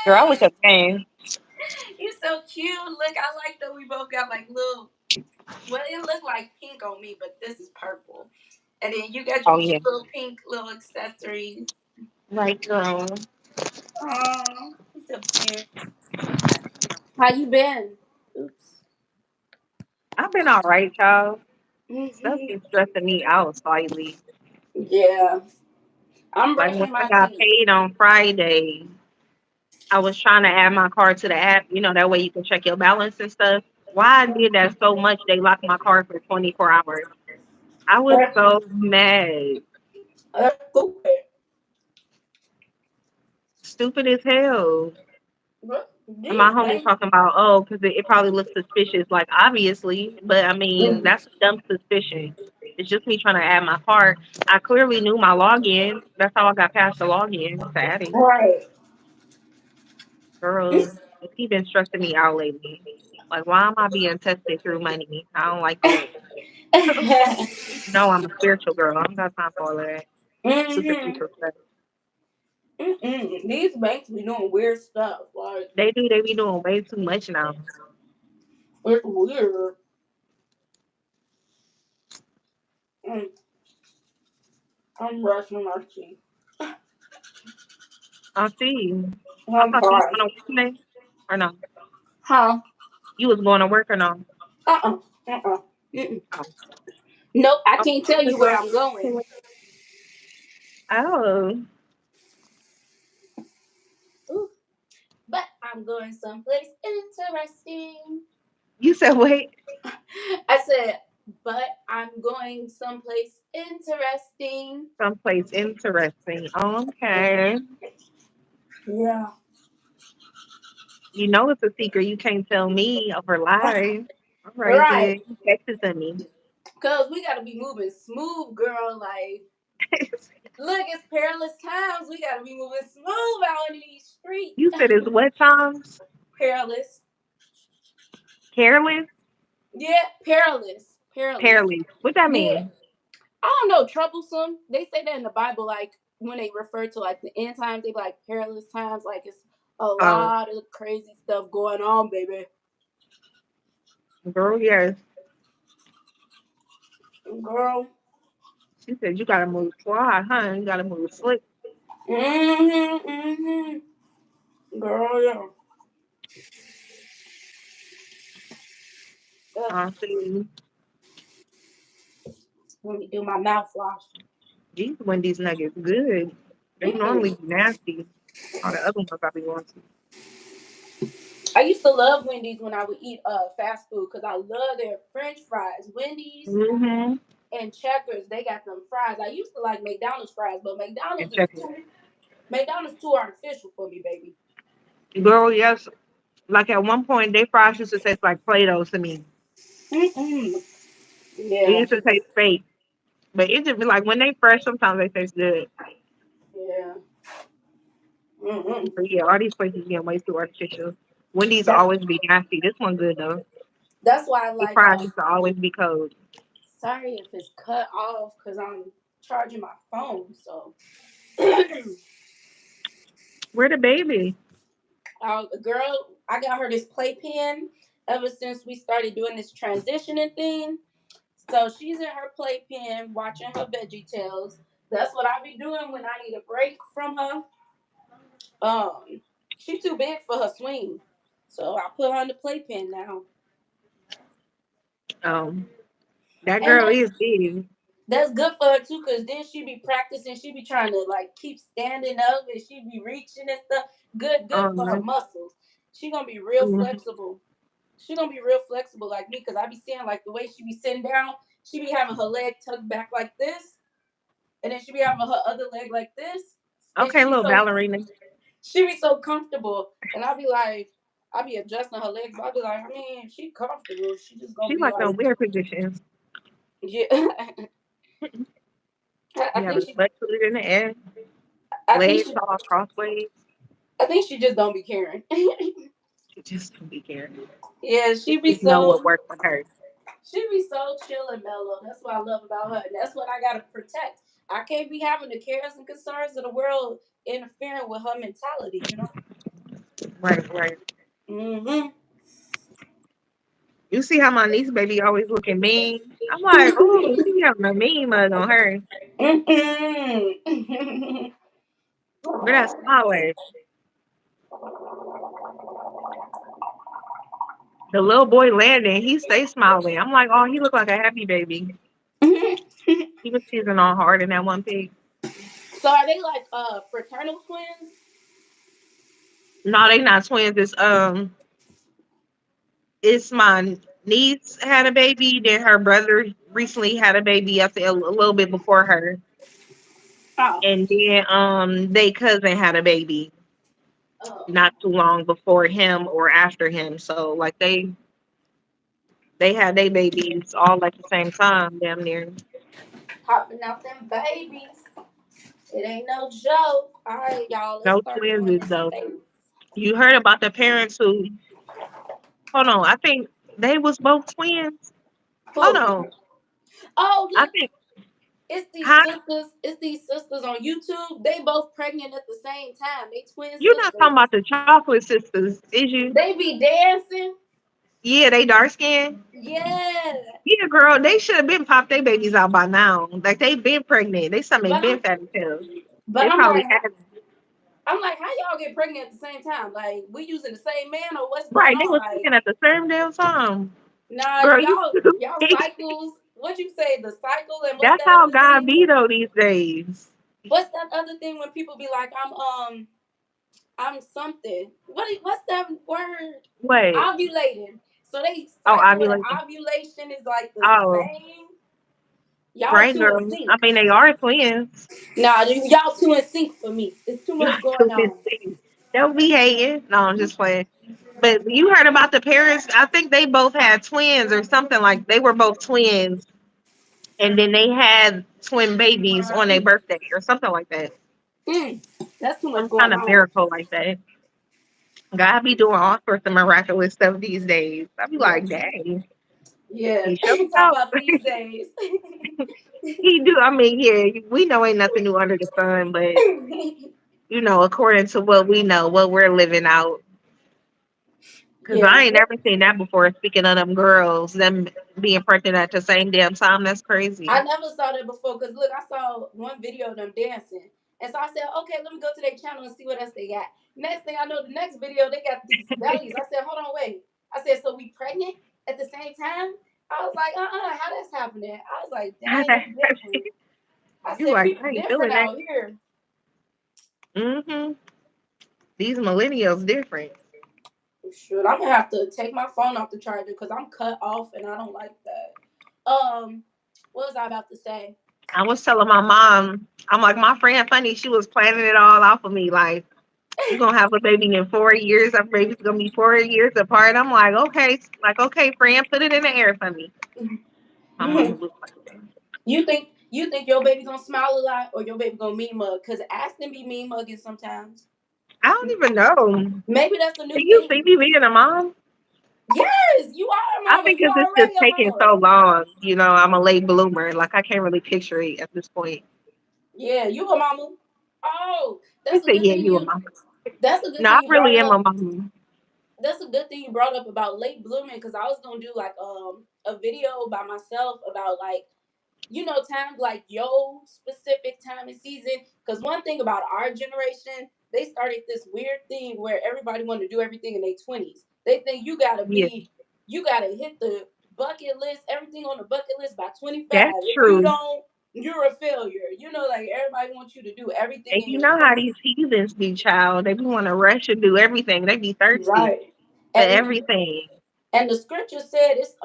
Girl, I was a fan. You're so cute. Look, I like that we both got like little. Well, it looked like pink on me, but this is purple. And then you got your Oh cute yeah. little pink little accessories. Right, girl. Oh, you're so cute. How you been? Oops. I've been all right, y'all. Stuff Hmm. is stressing me out slightly. Yeah, I'm Like when brushing I my got teeth. paid on Friday, I was trying to add my card to the app. You know, that way you can check your balance and stuff. Why I did that so much, they locked my card for 24 hours. I was That's, so mad. that's stupid. Stupid as hell. What? And my These homie banks. talking about, oh, because it probably looks suspicious. Like, obviously. But, I mean, Mhm. that's a dumb suspicion. It's just me trying to add my card. I clearly knew my login. That's how I got past the login to add it. Right. Girl, he been stressing me out lately. Like, why am I being tested through money? I don't like that. No, I'm a spiritual girl. I don't got time for all of that Hmm. superficial stuff. Mm-mm. These banks be doing weird stuff. Like, They do. They be doing way too much now. it's weird. Mm, I'm brushing my teeth. I see. I I'm thought you was sorry. going to work today. Or no? Huh? You was going to work or no? Uh-uh. Uh-uh. Mm-mm. Oh, Nope, I okay, can't tell good you where girl. I'm going. Oh, Ooh, but I'm going someplace interesting. you said wait, I said, but I'm going someplace interesting. someplace interesting. Okay. Yeah. You know it's a secret. You can't tell me over live. All right, Right. then. Text it to me. Cause we gotta be moving smooth, girl. Like, look, it's perilous times. We gotta be moving smooth out in these streets. You said it's what times? Perilous. Careless? Yeah, perilous. Perilous. Perilous. What that Yeah. mean? I don't know, troublesome. They say that in the Bible, like when they refer to like the end times, they be like perilous times, like it's a Oh, lot of crazy stuff going on, baby. girl, yes. Girl. She said you gotta move slide, huh? You gotta move slick. Mm-hmm. Mm-hmm. Girl, yeah. Ugh, I see. let me do my mouthwash. These Wendy's nuggets good. They normally Mm-mm. be nasty. All the other ones I be going to. I used to love Wendy's when I would eat fast food because I love their French fries. Wendy's Mm-hmm. and Checkers, they got them fries. I used to like McDonald's fries, but And check it. McDonald's too artificial for me, baby. Girl, yes. Like at one point, they fries used to taste like Play-Doh to me. Mm-mm. It Yeah, used to taste fake. But it just be like when they fresh, sometimes they taste good. yeah. Mm-mm. But yeah, all these places getting way too artificial. Wendy's That, always be nasty. This one good though. that's why I The like. fries used to always be cold. Sorry if it's cut off because I'm charging my phone. So, Where the baby? girl, I got her this playpen ever since we started doing this transitioning thing. So she's in her playpen watching her Veggie Tales. That's what I be doing when I need a break from her. She's too big for her swing, so I put her in the playpen now, Um, that and girl is big. that's good for her too, cause then she be practicing. She be trying to like keep standing up, and she be reaching and stuff. Good for her Um, muscles. She gonna be real mhm. flexible. She gonna be real flexible like me, cause I be seeing like the way she be sitting down. She be having her leg tucked back like this, and then she be having her other leg like this, and Okay, little ballerina. she be so comfortable, and I be adjusting her legs, but I be like, I mean, she comfortable. She just gonna She be like them like, weird positions. yeah. I You have think her butt put in the air, I think legs she, all crossways. I think she just don't be caring. She just don't be caring. Yeah, She just know what worked for her. she be so chill and mellow. That's what I love about her, and that's what I gotta protect. I can't be having the cares and concerns of the world interfering with her mentality. Right, right. Mm-hmm. You see how my niece baby always looking mean? I'm like, oh, she having a mean mug on her. Mm-mm. But that's smiling. The little boy Landon, he stays smiling. I'm like, oh, he look like a happy baby. He was teasing all hard in that one pic. So are they like fraternal twins? No, they not twins. It's my niece had a baby. Then her brother recently had a baby. I think a little bit before her, Oh. and then they cousin had a baby Oh. not too long before him or after him. So like they had their babies all at the same time, damn near. Popping out them babies. It ain't no joke. All right, y'all. Let's No start doing twins this though. space. You heard about the parents who? Hold on, I think they was both twins. Hold Who? on, Oh, I look. think It's these huh? sisters. It's these sisters on YouTube. They both pregnant at the same time. They twin You're not sisters. talking about the chocolate sisters, is you? They be dancing. Yeah, they dark skinned. Yeah. Yeah, girl, they should have been popped their babies out by now. Like they been pregnant. They something But been I'm fatty pills. but They I'm probably like had I'm like, how y'all get pregnant at the same time? Like, we using the same man or what's going right. They on? was Like, speaking at the same damn time. nah, Girl, you y'all stupid. cycles. What you say? The cycle and what's That's that how other God thing? be though these days. What's that other thing when people be like, I'm something. What's that word? Wait. Ovulating. So they Oh, cycle and ovulation. ovulation is like the Oh, same. Y'all right, two in girl. I sync. mean, they are twins. Nah, y'all two in sync for me. There's too much Y'all going two on. things. Don't be hating. No, I'm just playing. But you heard about the parents? I think they both had twins or something like they were both twins, and then they had twin babies on their birthday or something like that. Mm, that's too much Some going kind of on. miracle like that. God be doing all sorts of miraculous stuff these days. I be Yeah. like, dang, Yeah. he shows Talk out. about these days. He do. I mean, yeah, we know ain't nothing new under the sun, but according to what we know, what we're living out. Cause Yeah. I ain't never seen that before. Speaking of them girls, them being pregnant at the same damn time, that's crazy. I never saw that before because look, I saw one video of them dancing. And so I said, okay, let me go to their channel and see what else they got. Next thing I know, the next video, they got these bellies. I said, hold on, wait. I said, so we pregnant at the same time? I was like, how that's happening? I was like, dang, they different. I You said, like, people I ain't different feeling that. out here. Mm-hmm. These millennials different. Shoot, I'm gonna have to take my phone off the charger because I'm cut off and I don't like that. What was I about to say? I was telling my mom, I'm like, my friend funny, she was planning it all out for me. Like, you gonna have a baby in 4 years. Our baby's gonna be 4 years apart. I'm like, okay, friend, put it in the air for me. My mama was like, You think your baby gonna smile a lot or your baby gonna mean mug? Cause Aston be mean mugging sometimes. I don't even know. Maybe that's the Do new you thing. see me being a mom? Yes, you are a I mama. think You 'cause it's just already a taking mama. so long. I'm a late bloomer. Like I can't really picture it at this point. Yeah, you a mama. Oh, You that's a say, good yeah, thing you a you. mom. That's a good No, I thing you brought really am a up. mom. That's a good thing you brought up about late blooming because I was gonna do like a video by myself about like times like your specific time and season. Because one thing about our generation, they started this weird thing where everybody wanted to do everything in their 20s. They think Yeah, you gotta hit the bucket list, everything on the bucket list by 25. that's If you true. don't, you're a failure. Like everybody wants you to do everything And in you your know how 20s. these heathens be, child. They be want to rush and do everything. They be thirsty Right. for And everything. And the scripture said it's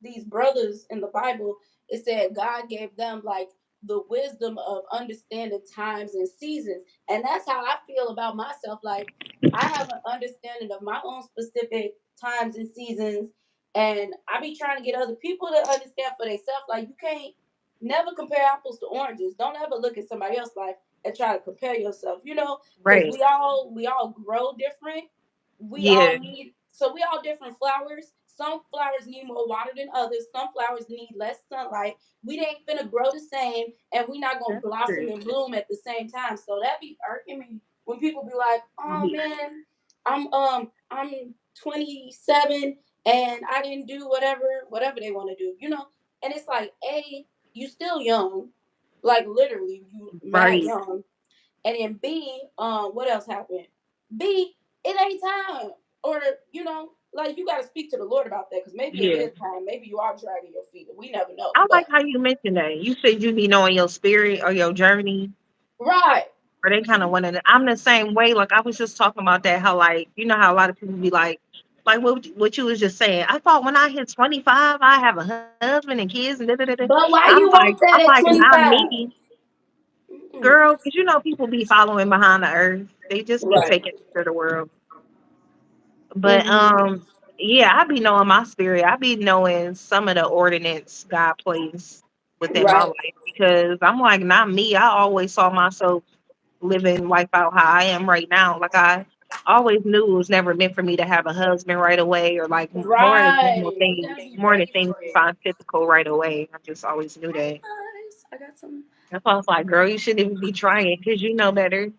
these brothers in the Bible, it said God gave them like the wisdom of understanding times and seasons. And that's how I feel about myself. Like I have an understanding of my own specific times and seasons. And I be trying to get other people to understand for themselves. Like you can't never compare apples to oranges. Don't ever look at somebody else's life and try to compare yourself, because Right. we all grow different. We Yeah, all need so we all different flowers. Some flowers need more water than others. Some flowers need less sunlight. We ain't finna grow the same, and we not gonna that's blossom true. and bloom at the same time. So that be irking me when people be like, I'll "Oh be man, I'm 27 and I didn't do whatever they want to do, you know. And it's like, A, you still young, like literally you mad Right. young. And then B, what else happened? B, it ain't time. Or, you know, like you gotta speak to the Lord about that because maybe it Yeah. is time. Maybe you are dragging your feet. We never know. I like But how you mentioned that. You said you be knowing your spirit or your journey, right. or they kind of wanted. I'm the same way. Like I was just talking about that. How like you know how a lot of people be like what you was just saying. I thought when I hit 25, I have a husband and kids and da da da da. But why you want I'm that like at not 25? me, Mm-mm. girl. Because you know people be following behind the earth. They just be Right. taking to the world. But Mm-hmm. yeah, I be knowing my spirit. I be knowing some of the ordinance God placed within my Right. life because I'm like, not me. I always saw myself living life out how I am right now. Like I always knew it was never meant for me to have a husband right away or like Right. We gotta be more than ready things for you it. find typical right away. I just always knew Hi that. guys. I got some. That's why I was like, girl, you shouldn't even be trying because you know better.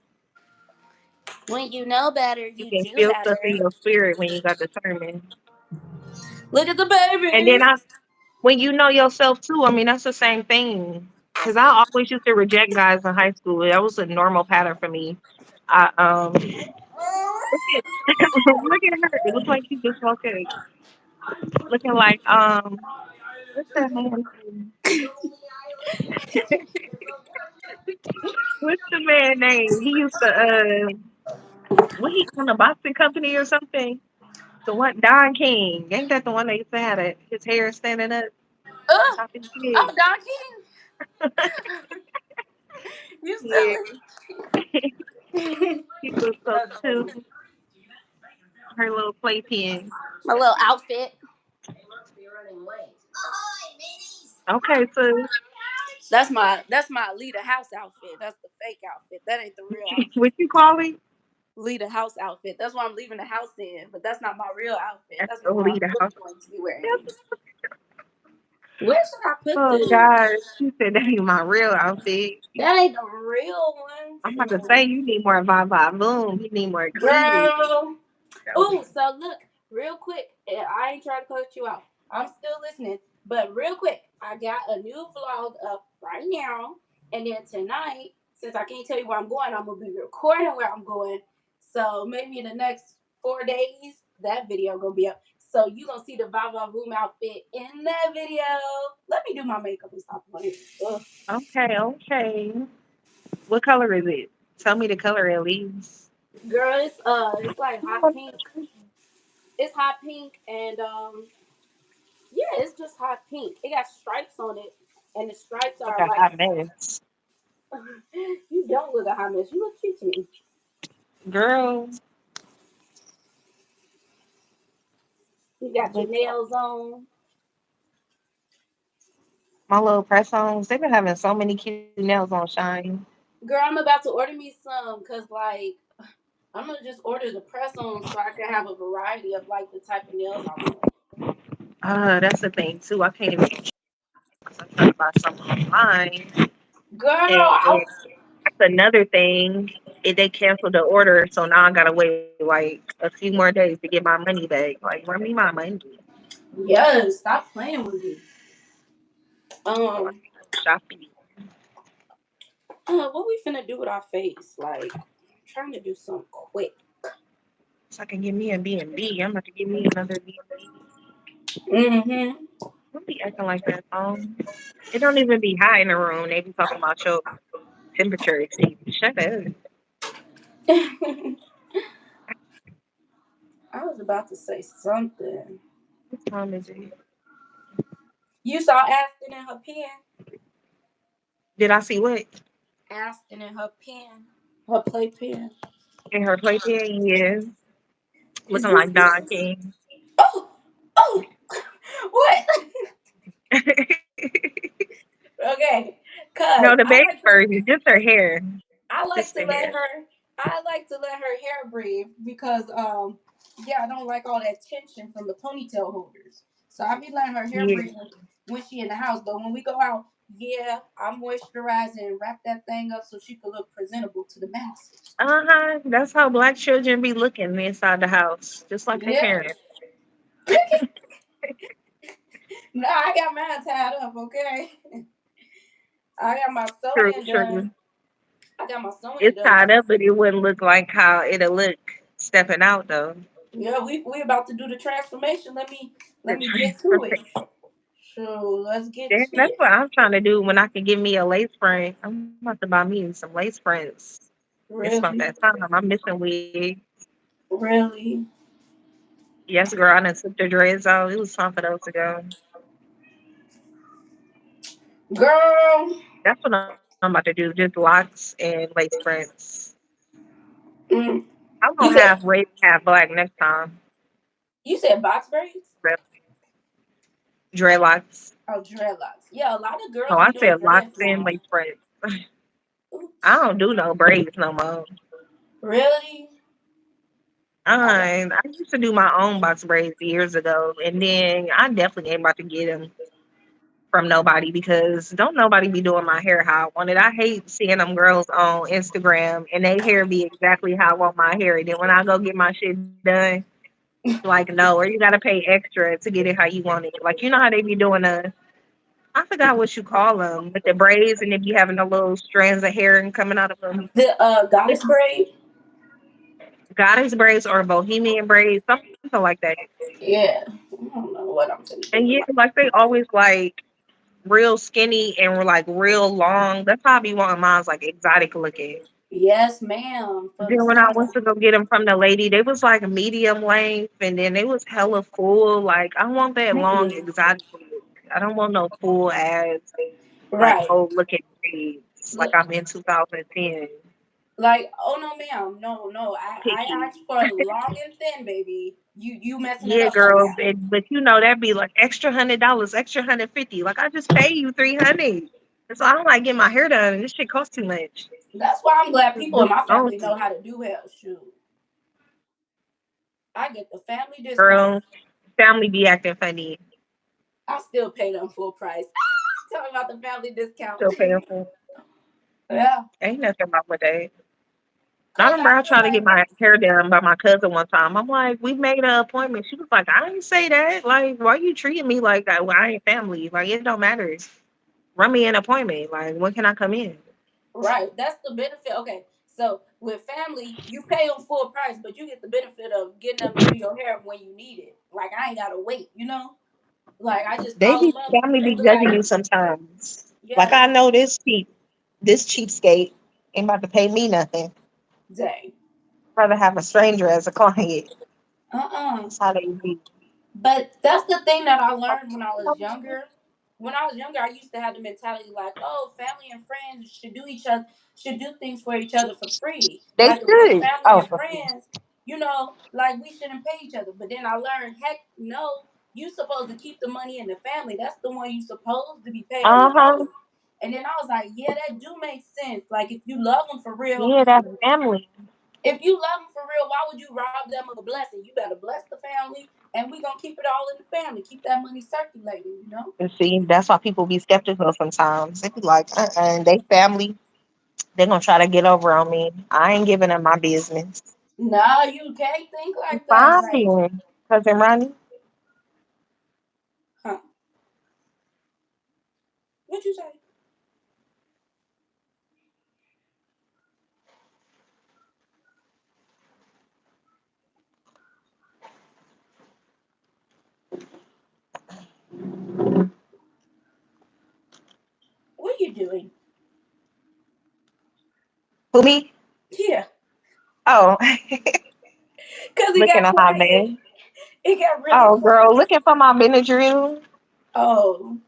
When you know better, You you can do feel stuff in better. your spirit when you got discernment. Look at the And then baby. when you know yourself too, I mean, that's the same thing. Because I always used to reject guys in high school. That was a normal pattern for me. I look at look at her. It looks like she just okay. Looking like what's that man name? What's the man name? He used to what he on a boxing company or something? The one Don King. Ain't that the one that used to have his hair standing up on Oh, top of his head? oh, Donkey. You Yeah. silly. He was so That's funny. cute. Her little playpen. My little outfit. Okay, so That's my lead a house outfit. That's the fake outfit. That ain't the real outfit. what you call it? Lead a house outfit. That's what I'm leaving the house in. But that's not my real outfit. That's That's the what I leader was house. going to be wearing. Where should I put Oh this? God, she said that ain't my real outfit. That ain't the real one. I'm about to say you need more vibe vibe boom. You need more cleavage. Girl. So, Oh, so look, real quick. I ain't trying to cut you out. I'm still listening. But real quick, I got a new vlog up right now. And then tonight, since I can't tell you where I'm going, I'm gonna be recording where I'm going. So maybe in the next 4 days, that video gonna be up. So you gonna see the Vava Room outfit in that video. Let me do my makeup and stop playing. Ugh. okay, okay. What color is it? Tell me the color at least. Girl, it's like hot pink. It's hot pink and yeah, it's just hot pink. It got stripes on it, and the stripes Like are a like hot mess. you don't look a hot mess. You look cute to me. Girl, You got your look, nails on. my little press ons, they've been having so many cute nails on Shine. Girl, I'm about to order me some because like I'm gonna just order the press on so I can have a variety of like the type of nails I want. That's the thing too. I can't even because I'm trying to buy something online. Girl, And that's another thing. They canceled the order, so now I gotta wait like a few more days to get my money back. Like, run me my money. yes, stop playing with me. So I Um, can go shopping. what we finna do with our face? Like, I'm trying to do something quick. So I can give me a B&B. I'm about to give me another B&B. Mm-hmm. Don't be acting like that, It don't even be hot in the room. They be talking about your temperature exceeding. Shut up. I was about to say something. What time is it? You saw Aston in her pen. Did I see what? Aston in her pen. Her playpen. In her playpen? Yeah. Is Looking this like Don this? King. Oh, oh, what? Okay, No, cause the baby version, just her hair. I like Just to the let hair. her, I like to let her hair breathe because yeah, I don't like all that tension from the ponytail holders. So I be letting her hair Yeah. breathe when she in the house. But when we go out, Yeah, I moisturize and wrap that thing up so she could look presentable to the masses. Uh-huh. That's how black children be looking inside the house, just like their Yeah. parents. No, I got mine tied up, okay? I got my True, sewing done. true. I got my sewing It's done. tied up, but it wouldn't look like how it'll look stepping out though. Yeah, we about to do the transformation. Let The me get to it. transformation. So let's get Yeah, to that's it. what I'm trying to do when I can give me a lace front. I'm about to buy me some lace fronts. It's about that Really, time. I'm missing wigs. really, Yes, girl, I done took the dreads out. It was time for those to go. girl. That's what I'm about to do. Just locks and lace fronts. Mm, I'm you gonna said have red, have black next time. you said box braids. But dreadlocks. Oh, dreadlocks. Yeah, a lot of Oh, girls I be doing said locks dreads and now. lace fronts. I Oops. don't do no braids no more. Really? I got I used to do my own box braids years ago, and then I definitely ain't about to get them from nobody because don't nobody be doing my hair how I want it. I hate seeing them girls on Instagram and they hair be exactly how I want my hair. And then when I go get my shit done, like no, or you gotta pay extra to get it how you want it. Like you know how they be doing I forgot what you call them, with the braids and they be having the little strands of hair and coming out of them. the They goddess braid. goddess braids or bohemian braids, something like that. Yeah, I don't know what I'm gonna do And with yeah, my. like they always like real skinny and were like real long. That's how I be wanting mine's like exotic looking. Yes, ma'am, for the Then when I summer. went to go get them from the lady, they was like medium length, and then they was hella full. Like I want that long Mm-mm. exotic look. I don't want no full ass like Right. old looking braids. Like Look, I'm in 2010. like, oh no, ma'am, no, no. I Picky. asked for long and thin, baby. You messing it Yeah, up right girl, now. but you know that'd be like extra $100, extra 150. Like I just pay you 300. And so I don't like getting my hair done. This shit costs too much. That's why I'm glad Just people do in my my own family know shit. how to do hair. Shoot, I get the family discount. Girl, family be acting funny. I still pay them full price. Tell me about the family discount. Still paying for Yeah, ain't nothing wrong with that. I cause remember I I feel tried to get like my hair done by my cousin one time. I'm like, we made an appointment. She was like, I didn't say that. Like, why you treating me like that? Well, I ain't family. Like, it don't matter. Run me an appointment. Like, when can I come in? right. That's the benefit. Okay, so with family, you pay them full price, but you get the benefit of getting them to do your hair when you need it. Like I ain't gotta wait. Like I just They call be them up. family They be be judging like, you sometimes. Like, yeah, I know this cheapskate ain't about to pay me nothing. dang. Rather have a stranger as a client. Uh-uh. That's how they be. But that's the thing that I learned when I was younger. When I was younger, I used to have the mentality like, oh, family and friends should do things for each other for free. They Like if we're should. family Oh, and friends, like we shouldn't pay each other. But then I learned, heck no, you supposed to keep the money in the family. That's the one you supposed to be paying the uh-huh. most. And then I was like, yeah, that do make sense. Like if you love them for real, Yeah, that's family. if you love them for real, why would you rob them of a blessing? You better bless the family, and we gonna keep it all in the family. Keep that money circulating. And see, that's why people be skeptical sometimes. They be like, and they family, they gonna try to get over on me. I ain't giving them my business. No, you can't think It's like that. fine Like, then, cousin Ronnie. huh? What you say? What you doing? Who me? Yeah, Oh, cause it looking got at my quiet. man. It got really Oh, girl, quiet. looking for my Benadryl. Oh,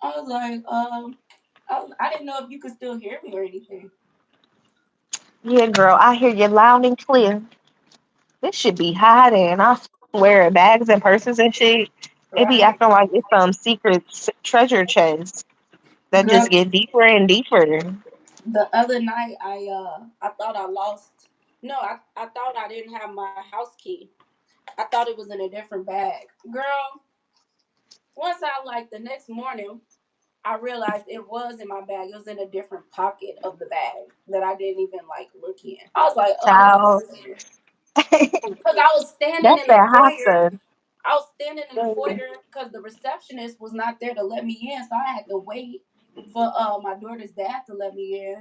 I was like, I didn't know if you could still hear me or anything. Yeah, girl, I hear you loud and clear. This should be hiding. I swear, bags and purses and shit. It be acting Right, like it's some secret treasure chest that just girl. get deeper and deeper. The other night, I thought I lost. No, I thought I didn't have my house key. I thought it was in a different bag. Girl, Once I like the next morning, I realized it was in my bag. It was in a different pocket of the bag that I didn't even like look in. I was like, oh, this is Child. weird. Because I was standing That's in the that foyer. Hobson. I was standing in the foyer because the receptionist was not there to let me in, so I had to wait for my daughter's dad to let me in,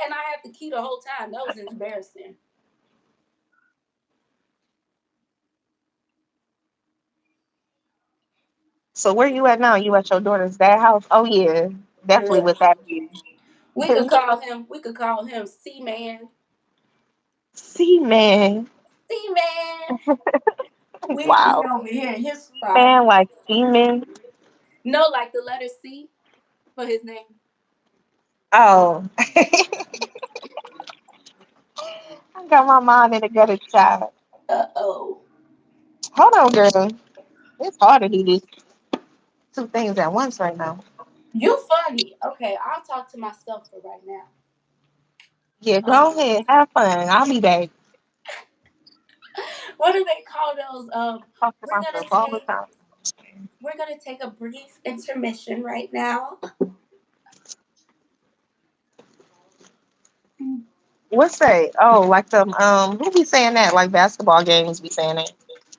and I had the key the whole time. That was embarrassing. So where you at now? You at your daughter's dad house? Oh yeah, definitely Yeah. with that view. We could call him. We could call him C Man. See, man. C Man. We Wow. over here in his spot. Man, like scheming. No, like the letter C for his name. Oh, I got my mind in a gutter child. Oh. Hold on, girl. It's hard to do these two things at once right now. You funny. Okay, I'll talk to myself for right now. Yeah, Um, go ahead. Have fun. I'll be back. what do they call those? Talk to We're gonna myself all the take time. we're gonna take a brief intermission right now. What's that? Oh, like the who be saying that? Like basketball games be saying that.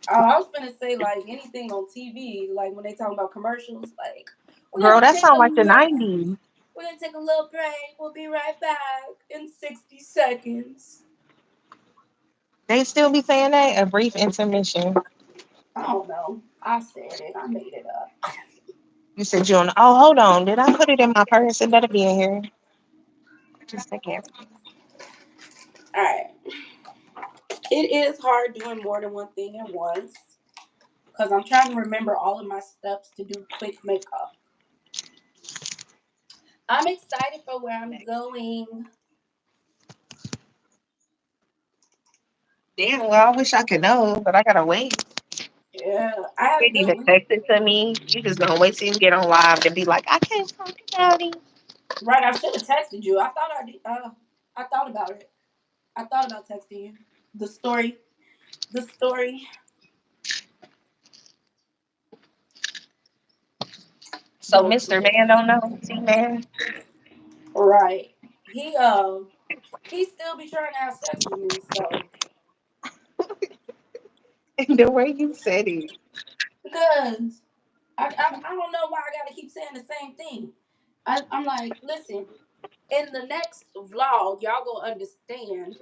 I was gonna say like anything on TV, like when they talk about commercials, like we're Girl, gonna that take sound a like the little, 90s. we're gonna take a little break. We'll be right back in 60 seconds. They still be saying that? A brief intermission. I don't know. I said it. I made it up. You said you on. Oh, hold on. Did I put it in my purse? It better be in here. Just a second. All right. It is hard doing more than one thing at once because I'm trying to remember all of my steps to do quick makeup. I'm excited for where I'm going. Damn, well, I wish I could know, but I gotta wait. Yeah, I had You a didn't good even week. text it to me. You just gonna wait till you get on live to be like, I can't talk about it. Right, I should have texted you. I thought I did. I thought about it. I thought about texting you. The story. The story. So The Mr. Man don't know. See, man. right. He still be trying to have sex with me. So The way you said it. because I don't know why I gotta keep saying the same thing. I'm like, listen. In the next vlog, y'all gonna understand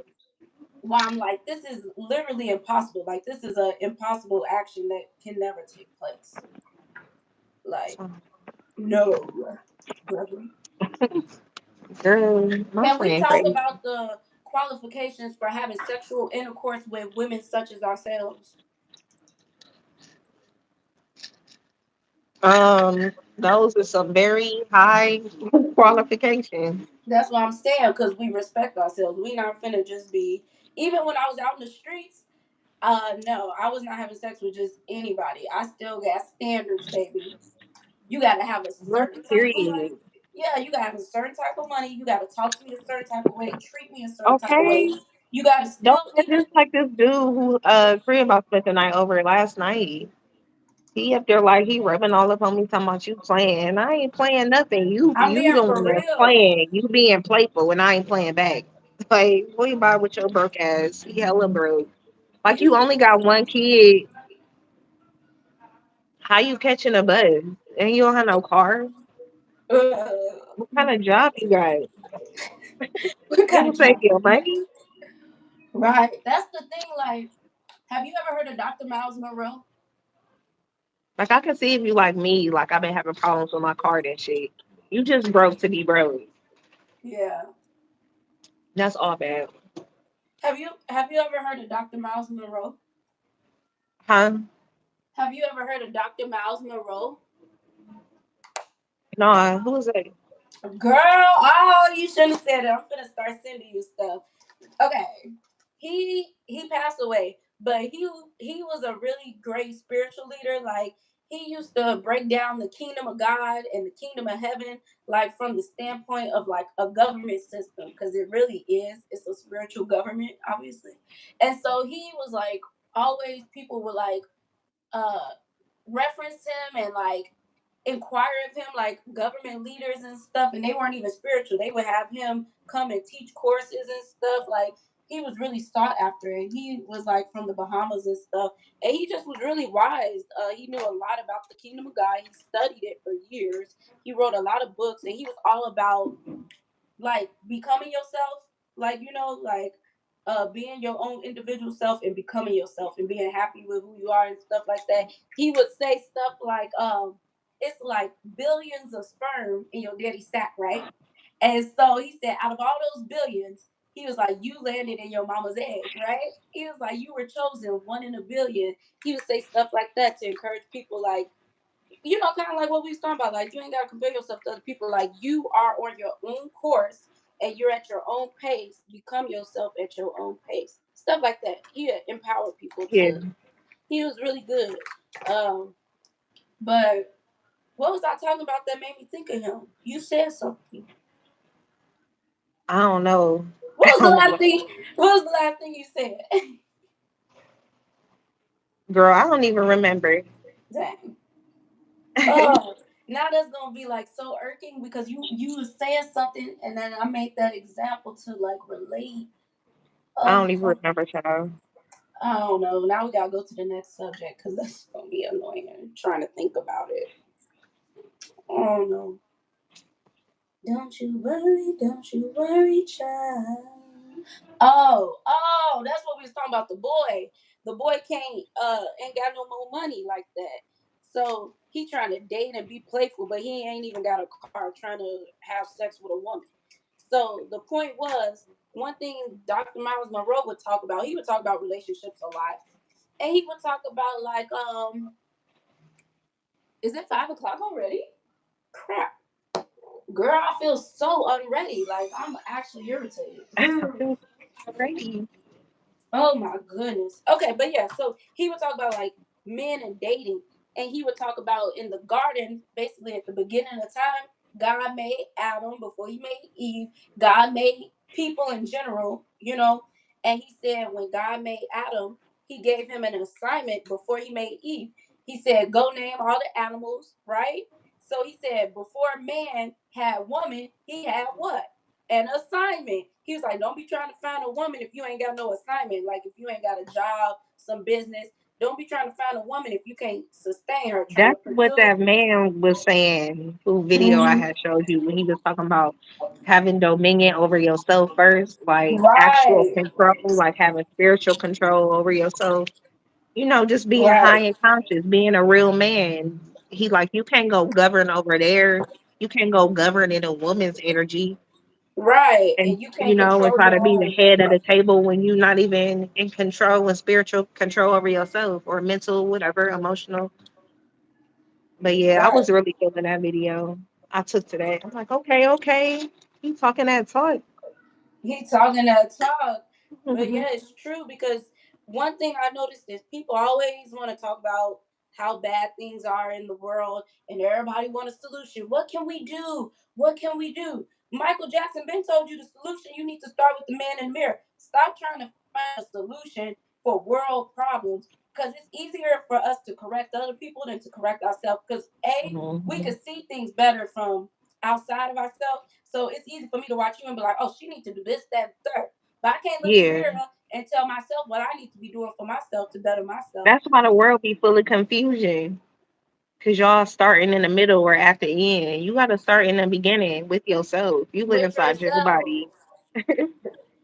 why I'm like, this is literally impossible. Like, this is an impossible action that can never take place. Like, no, brother. Girl, my Can we friend talk crazy. about the qualifications for having sexual intercourse with women such as ourselves? Those are some very high qualifications. That's what I'm saying, because we respect ourselves. We not finna just be, even when I was out in the streets, no, I was not having sex with just anybody. I still got standards, baby. You got to have a Girl, certain type of money. period. Yeah, you got to have a certain type of money. You got to talk to me a certain type of way, treat me a certain type of way. Okay. You got to Don't still let even. just like this dude who crib I spent the night over last night. He up there like he rubbing all up on me talking about you playing. I ain't playing nothing. You I'm you being the for one that's real. playing. You being playful and I ain't playing back. Like, what you buy with your broke ass? He hella broke. Like you You, only got one kid. How you catching a bus? And you don't have no car? What kind of job you got? what You kind don't of take job your you got? money? Right. That's the thing. Like, have you ever heard of Dr. Miles Monroe? Like I can see if you like me, like I've been having problems with my card and shit. You just broke to be broke. Yeah. That's all bad. Have you ever heard of Dr. Miles Monroe? Huh? Have you ever heard of Dr. Miles Monroe? Nah, who is that? Girl, oh, you shouldn't have said it. I'm gonna start sending you stuff. Okay, he passed away, but he was a really great spiritual leader. Like he used to break down the kingdom of God and the kingdom of heaven, like from the standpoint of like a government system, because it really is. It's a spiritual government, obviously. And so he was like always people were like, uh reference him and like inquire of him, like government leaders and stuff, and they weren't even spiritual. They would have him come and teach courses and stuff. Like he was really sought after, and he was like from the Bahamas and stuff, and he just was really wise. He knew a lot about the kingdom of God. He studied it for years. He wrote a lot of books, and he was all about like becoming yourself, like like being your own individual self and becoming yourself and being happy with who you are and stuff like that. He would say stuff like it's like billions of sperm in your daddy sack, right? And so he said out of all those billions, he was like, you landed in your mama's egg, right? He was like, you were chosen one in a billion. He would say stuff like that to encourage people, like, kind of like what we was talking about. Like, you ain't got to compare yourself to other people. Like, you are on your own course and you're at your own pace. Become yourself at your own pace. Stuff like that. He empowered people Yeah. to. He was really good. Um, but what was I talking about that made me think of him? You said something. I don't know. What I was the don't last know. thing? What was the last thing you said? Girl, I don't even remember. Dang. Oh, now that's gonna be like so irking because you was saying something and then I made that example to like relate. I don't Oh, even remember, child. I don't know. Now we gotta go to the next subject because that's gonna be annoying. Trying to think about it. Oh no. Don't you worry, child. That's what we was talking about. The boy. The boy can't ain't got no more money like that. So he trying to date and be playful, but he ain't even got a car trying to have sex with a woman. So the point was, one thing Dr. Miles Monroe would talk about, he would talk about relationships a lot. And he would talk about like, is it 5 o'clock already? Crap. Girl, I feel so unready. Like I'm actually irritated. I feel already. Oh my goodness. Okay, but yeah, so he would talk about like men and dating, and he would talk about in the garden, basically at the beginning of time, God made Adam before he made Eve. God made people in general, and he said when God made Adam, he gave him an assignment before he made Eve. He said, go name all the animals, right? So he said, before man had woman, he had what? An assignment. He was like, don't be trying to find a woman if you ain't got no assignment. Like if you ain't got a job, some business. Don't be trying to find a woman if you can't sustain her trying to That's what pursue. that man was saying, who video I Mhm. had showed you when he was talking about having dominion over yourself first, like actual Right, control, like having spiritual control over yourself. Just being high right, and conscious, being a real man. He like you can't go govern over there. You can't go govern in a woman's energy right. and And you can't and control try your to be the own. head of the table when you're not even in control and spiritual control over yourself or mental, whatever, emotional. But yeah, I Right. was really feeling that video. I took to that. I'm like, okay, okay. You talking that talk. He talking that talk. But yeah, it's true because one thing I noticed is people always want to talk about how bad things are in the world and everybody want a solution. What can we do? What can we do? Michael Jackson been told you the solution. You need to start with the man in the mirror. Stop trying to find a solution for world problems because it's easier for us to correct other people than to correct ourselves because A, we Mhm. can see things better from outside of ourselves. So it's easy for me to watch you and be like, oh, she needs to do this, that, third. But I can't look in the Yeah. mirror and tell myself what I need to be doing for myself to better myself. That's why the world be full of confusion. Cause y'all starting in the middle or at the end. You gotta start in the beginning with yourself. You live With inside your body. yourself.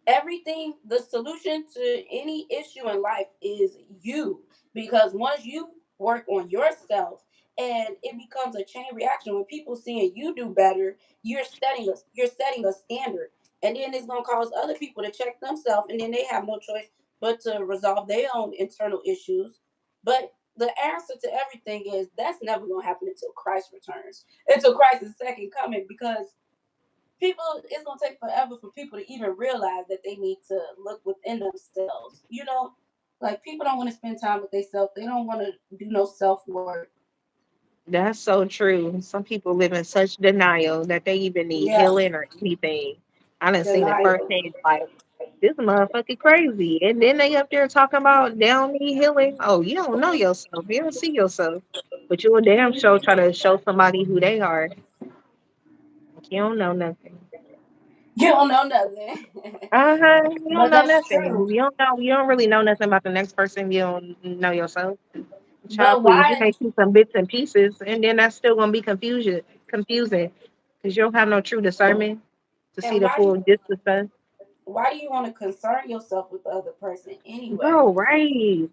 Everything, the solution to any issue in life is you. Because once you work on yourself and it becomes a chain reaction, when people seeing you do better, you're setting a standard. And then it's gonna cause other people to check themselves and then they have no choice but to resolve their own internal issues. But the answer to everything is that's never gonna happen until Christ returns, until Christ's second coming, because people it's gonna take forever for people to even realize that they need to look within themselves. Like people don't want to spend time with themselves. They don't want to do no self work. That's so true. Some people live in such denial that they even need Yeah, healing or anything. I done seen it denial. firsthand. Like this motherfucker crazy, and then they up there talking about they don't need healing. Oh, you don't know yourself. You don't see yourself. But you a damn show try to show somebody who they are. Like, you don't know nothing. You don't know nothing. Uh-huh. You don't But know that's nothing. true. You don't really know nothing about the next person. You don't know yourself. Child, But please. You why may see some bits and pieces, and then that's still gonna be confusing, because you don't have no true discernment to see and the full gist of stuff. why do you want to concern yourself with the other person anyway? Bro, right.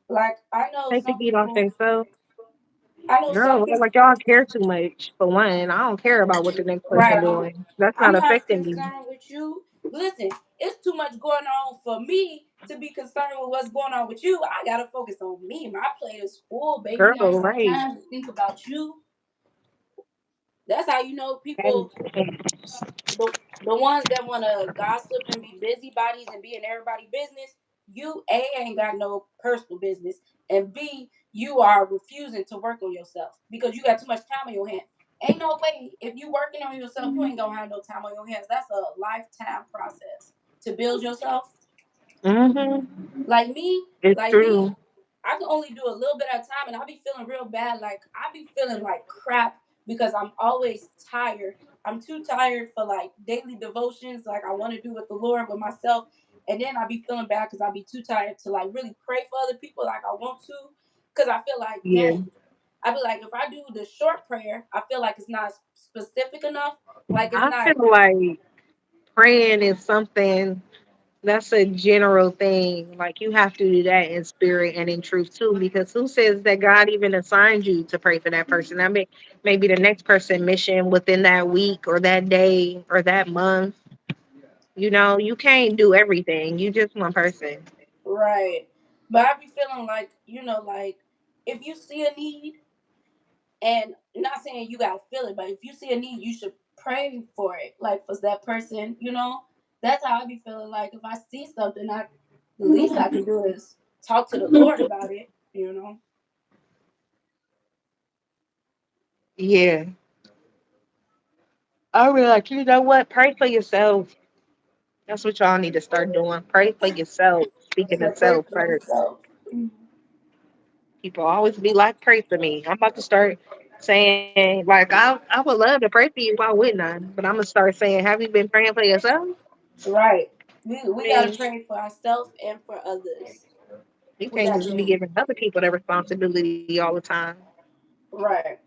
Like I know Take the some heat off people themselves. I know some Girl, people like y'all care too much for one. I don't care about what the next person right. doing. That's I'm not not affecting me. concerned with you. Listen, it's too much going on for me to be concerned with what's going on with you. I gotta focus on me. My plate is full, baby. I Girl, ain't got right. time to think about you. That's how you know people And the ones that want to gossip and be busybodies and be in everybody's business, you A ain't got no personal business, and B you are refusing to work on yourself because you got too much time on your hands. Ain't no way if you working on yourself, you ain't gonna have no time on your hands. That's a lifetime process to build yourself. mm-hmm. Like me, It's like me, true. I can only do a little bit at a time, and I be feeling real bad. Like I be feeling like crap because I'm always tired. I'm too tired for like daily devotions, like I want to do with the Lord with myself, and then I be feeling bad because I be too tired to like really pray for other people like I want to, because I feel like Yeah. dang, I be like if I do the short prayer, I feel like it's not specific enough. Like it's I not feel like praying is something that's a general thing. Like you have to do that in spirit and in truth too, because who says that God even assigned you to pray for that person? I mean, maybe the next person mission within that week or that day or that month. You know, you can't do everything. You just one person. right. But I be feeling like like if you see a need. And not saying you gotta feel it, but if you see a need, you should pray for it. Like for that person. That's how I be feeling. Like if I see something, the least I can do is talk to the Lord about it. Yeah. I really like, you know what? Pray for yourself. That's what y'all need to start doing. Pray for yourself. Speaking So of pray self for first. yourself. People always be like, pray for me. I'm about to start saying, like, I would love to pray for you. Why wouldn't I? But I'm gonna start saying, have you been praying for yourself? Right. I We gotta mean, pray for ourselves and for others. you We can't got just be to giving other people that responsibility all the time. right.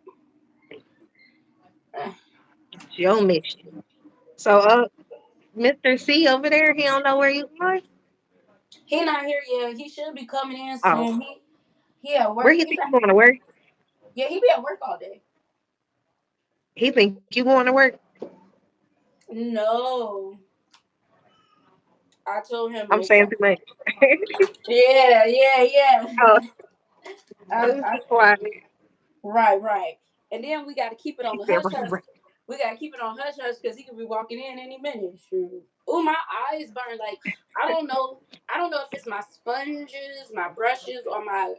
It's your mission. So, Mr. C over there, he don't know where you are. He not here yet. He should be coming in Oh, soon. He at where work. you think you going to work? Yeah, he be at work all day. He think you going to work? No, I told him I'm it's saying too much. yeah, yeah, Oh, yeah. I that's why right, right. And then we got to keep it on he the said, hush hush. We got to keep it on hush hush because he could be walking in any minute. Shoot. Oh, my eyes burn. Like I don't know. I don't know if it's my sponges, my brushes, or my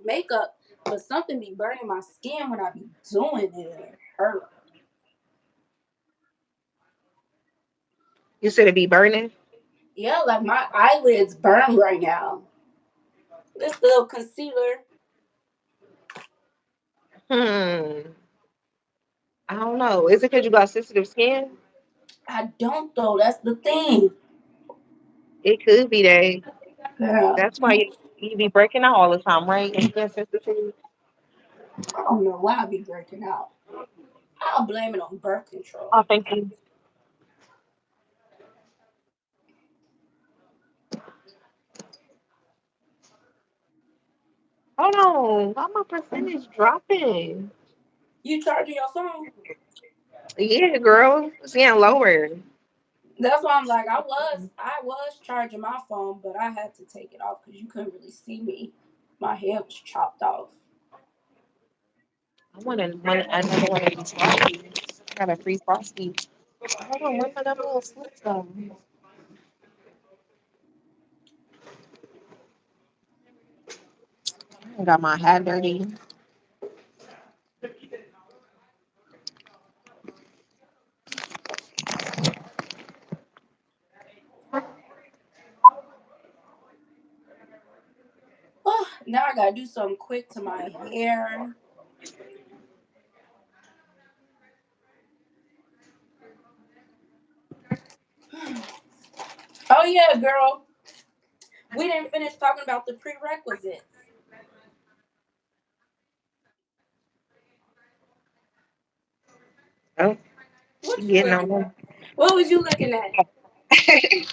makeup, but something be burning my skin when I be doing it. It hurt. you said it be burning. Yeah, like my eyelids burn right now. This little concealer. Hmm. I don't know. Is it because you got sensitive skin? I don't though. That's the thing. It could be that. Yeah. That's why you be breaking out all the time, right? And skin sensitivity. I don't know why I be breaking out. I'll blame it on birth Oh, control. thank you. Hold on. Why my percentage dropping? You charging your phone? Yeah, girl. It's getting lower. That's why I'm like, I was charging my phone, but I had to take it off because you couldn't really see me. My hair was chopped off. I want another one of these frosties. I got a free frosty. Hold on, where my that little slip go? I got my hat dirty. Oh, now I gotta do something quick to my hair. yeah, girl. We didn't finish talking about the prerequisites. Oh, she What you getting looking on at? What was you looking at? them.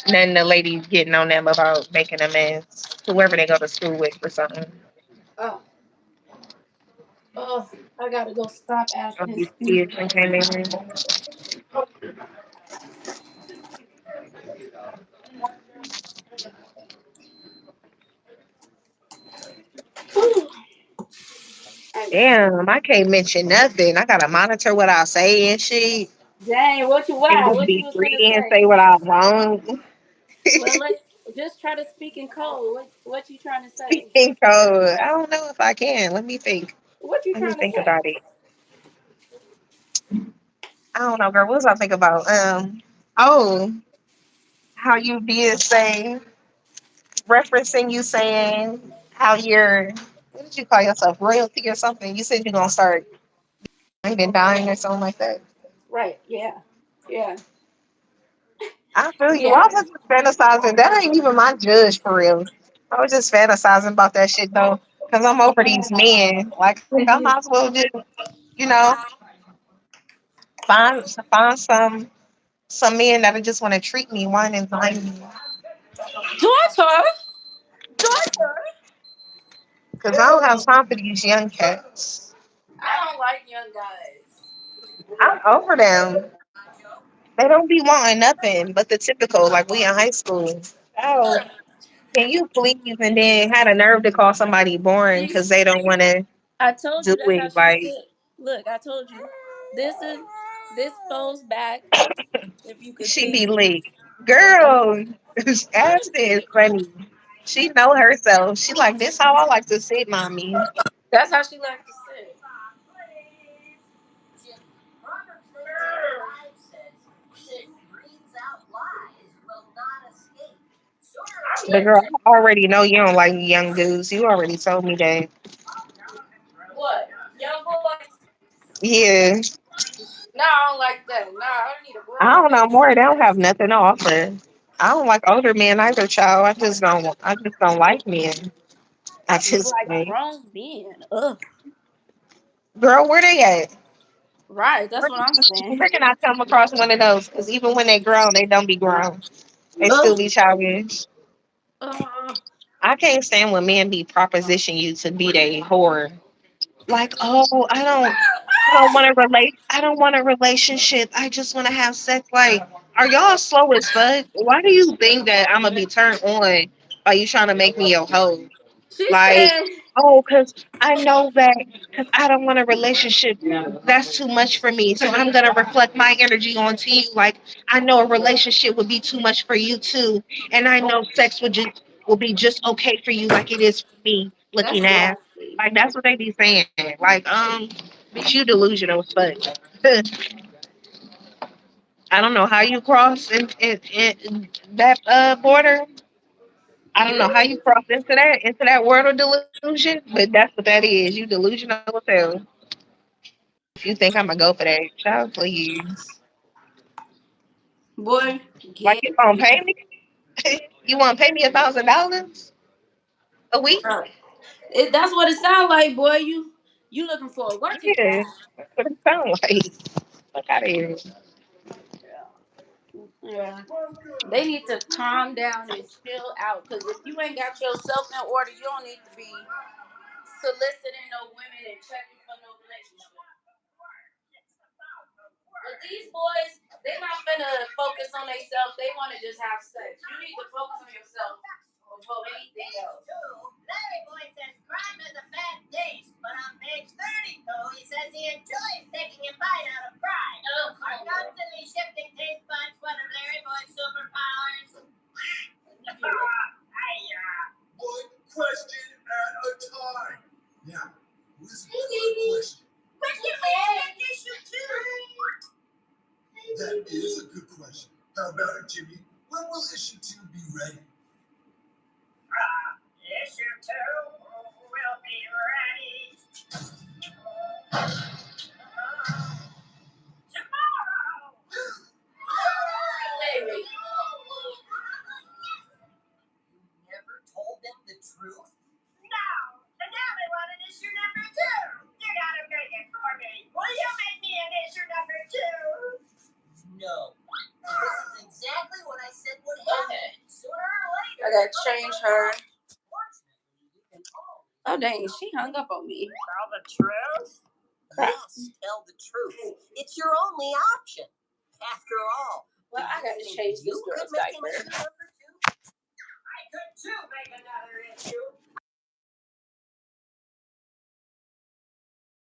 Then the lady getting on them about making amends, whoever they go to school with for something. Oh, oh, I gotta go stop All asking these Steve. kids and came in here. Damn, I can't mention nothing. I gotta monitor what I say and shit. Dang, what you And why? just What you be was free gonna and say? say what I want. Well, let's just try to speak in code. What you trying to say? Speaking code. I don't know if I can. Let me think. What you Let me trying to think say? about it. I don't know, girl. What was I think about? Oh, how you did say referencing you saying how you're what did you call yourself royalty or something? You said you're gonna start and dying or something like that. Right? Yeah, yeah, I feel you. I yeah. was just fantasizing. That ain't even my judge for real. I was just fantasizing about that shit though, because I'm over these men. Like I might as well just, you know, find some men that just want to treat me, wine and dine me. Daughter, daughter. Because I don't have time for these young cats. I don't like young guys. I'm over them. They don't be wanting nothing but the typical, like we in high school. Oh, can you please? And then had a nerve to call somebody boring See, because they don't want to I told do you that's how it. she Like sit. Look, I told you. This goes back. If you could she see. be lit. Girl, Ashley is funny. She know herself. She like this how I like to sit, mommy. That's how she like to sit. I'm But ready girl, to. I already know you don't like young dudes. You already told me that. What? Young boys? Yeah. No, I don't like that. No, I need a I grown don't know man. more. They don't have nothing to offer. I don't like older men either, child. I just don't like men. I I just just like like, grown men. Ugh. girl, where they at? Right, that's what I'm saying. Where can I come across one of those? Because even when they grown, they don't be grown. They still Ugh. be childish. Ugh. I can't stand when men be proposition you to be they whore. Like, oh, I don't want to relate. I don't want a relationship. I just want to have sex. Like, are y'all slow as fuck? Why do you think that I'm gonna be turned on by you trying to make me your hoe? She Like, said. oh, because I know that because I don't want a relationship. That's too much for me. So I'm gonna reflect my energy onto you. Like, I know a relationship would be too much for you too, and I know sex will be just okay for you, like it is for me. That's Looking at nasty. like that's what they be saying. Like, bitch, you delusional as fuck. I don't know how you cross in that border. I don't know how you cross into that world of delusion, but that's what that is. You delusional as hell. If you think I'm gonna go for that, child, please. Boy, Like get you gonna pay me? You want to pay me $1,000 a week? it. That's what it sounds like, boy. You looking for a working Yeah, cat? that's what it sound like. Fuck out of here. Yeah. They need to calm down and chill out. Cause if you ain't got yourself in order, you don't need to be soliciting no women and checking for no relationship. But these boys, they not finna focus on themselves. They want to just have sex. You need to focus on yourself before anything else. Larry Boy says crime is a bad taste, but on page 32, he says he enjoys taking a bite out of pride. Oh, Our constantly shifting taste buds, one of Larry Boy's superpowers. One question at a time. Now, listen to my question. Question answer issue 2. That is a good question. How about it, Jimmy? When will issue 2 be ready? Issue 2 will be ready. truth? No. And now they want an issue number 2. You gotta make it for me. Will you make me an issue number 2? No. This is exactly what I said would happen. Okay. Sooner or later. I gotta change her. Fortunately, you can always Oh dang, she hung up on me. tell the truth. Yes, tell the truth. It's your only option. After all, Well, I gotta change this you girl's could make an diaper. issue number 2. I could too make another issue.